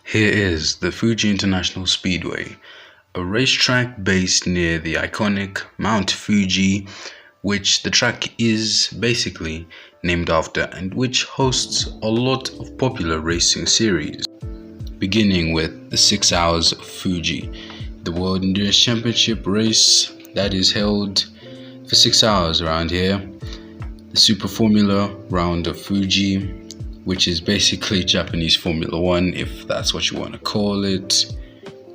Here is the Fuji International Speedway, a racetrack based near the iconic Mount Fuji, which the track is basically named after and which hosts a lot of popular racing series, beginning with the 6 Hours of Fuji, the World Endurance Championship race that is held for 6 hours around here, the Super Formula round of Fuji, which is basically Japanese Formula 1, if that's what you want to call it.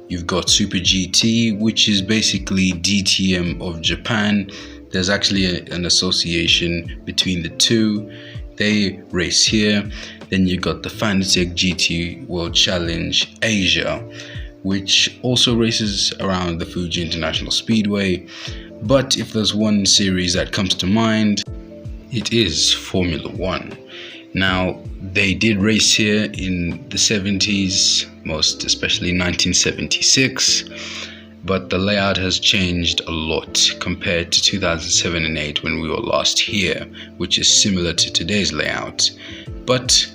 You've got Super GT, which is basically DTM of Japan. There's actually an association between the two. They race here. Then you got the Fanatec GTWorld Challenge Asia, which also races around the Fuji International Speedway. But if there's one series that comes to mind, it is Formula 1. Now, they did race here in the 70s, most especially 1976, but the layout has changed a lot compared to 2007 and 8 when we were last here, which is similar to today's layout. But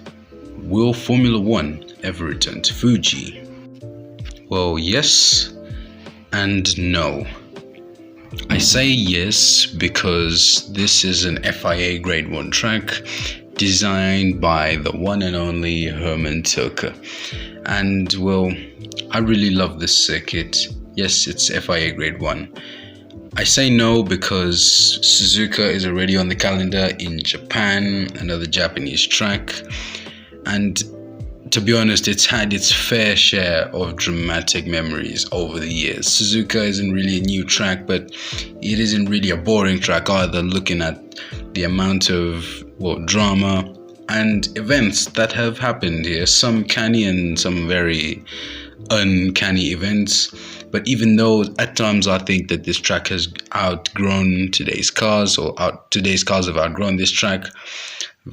will Formula 1 ever return to Fuji? Well, yes and no. I say yes because this is an FIA Grade 1 track designed by the one and only Hermann Tilke. And well, I really love this circuit. Yes, it's FIA Grade 1. I say no because Suzuka is already on the calendar in Japan, another Japanese track. And to be honest, it's had its fair share of dramatic memories over the years. Suzuka isn't really a new track, but it isn't really a boring track either, looking at the amount of drama and events that have happened here. Some canny and some very uncanny events. But even though at times I think that this track has outgrown today's cars, or today's cars have outgrown this track,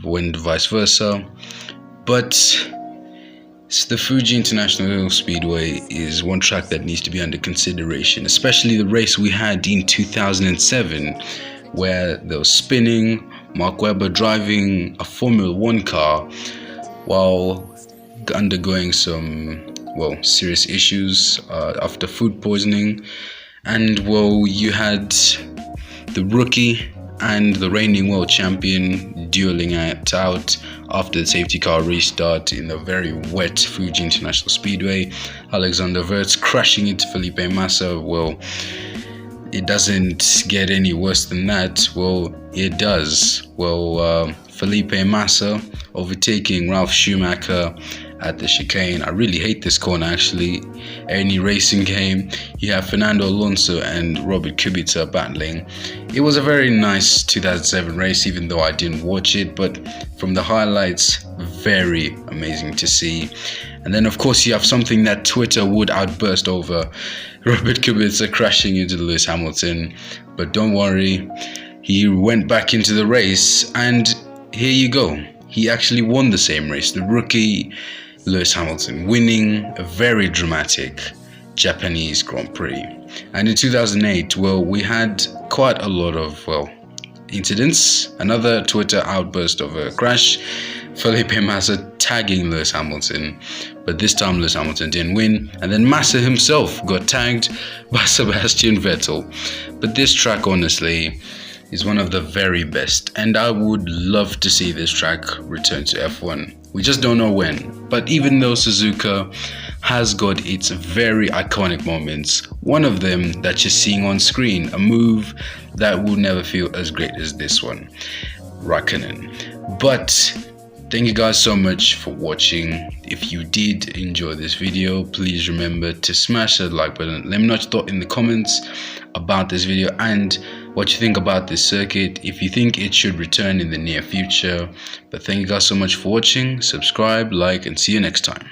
when vice versa. But the Fuji International Speedway is one track that needs to be under consideration, especially the race we had in 2007, where there was spinning, Mark Webber driving a Formula 1 car while undergoing some, serious issues after food poisoning. And, you had the rookie and the reigning world champion dueling it out after the safety car restart in the very wet Fuji International Speedway. Alexander Wirtz crashing into Felipe Massa. Well, it doesn't get any worse than that. Well, it does. Felipe Massa overtaking Ralf Schumacher at the chicane. I really hate this corner actually. Any racing game, you have Fernando Alonso and Robert Kubica battling. It was a very nice 2007 race, even though I didn't watch it, but from the highlights, very amazing to see. And then of course you have something that Twitter would outburst over, Robert Kubica crashing into Lewis Hamilton. But don't worry, he went back into the race, and here you go. He actually won the same race. The rookie Lewis Hamilton winning a very dramatic Japanese Grand Prix. And in 2008, we had quite a lot of, incidents. Another Twitter outburst of a crash. Felipe Massa tagging Lewis Hamilton, but this time Lewis Hamilton didn't win, and then Massa himself got tagged by Sebastian Vettel. But this track, honestly, is one of the very best, and I would love to see this track return to F1. We just don't know when. But even though Suzuka has got its very iconic moments, one of them that you're seeing on screen, a move that will never feel as great as this one, Raikkonen. But thank you guys so much for watching. If you did enjoy this video, please remember to smash that like button. Let me know your thought in the comments about this video and what you think about this circuit, if you think it should return in the near future. But thank you guys so much for watching. Subscribe, like, and see you next time.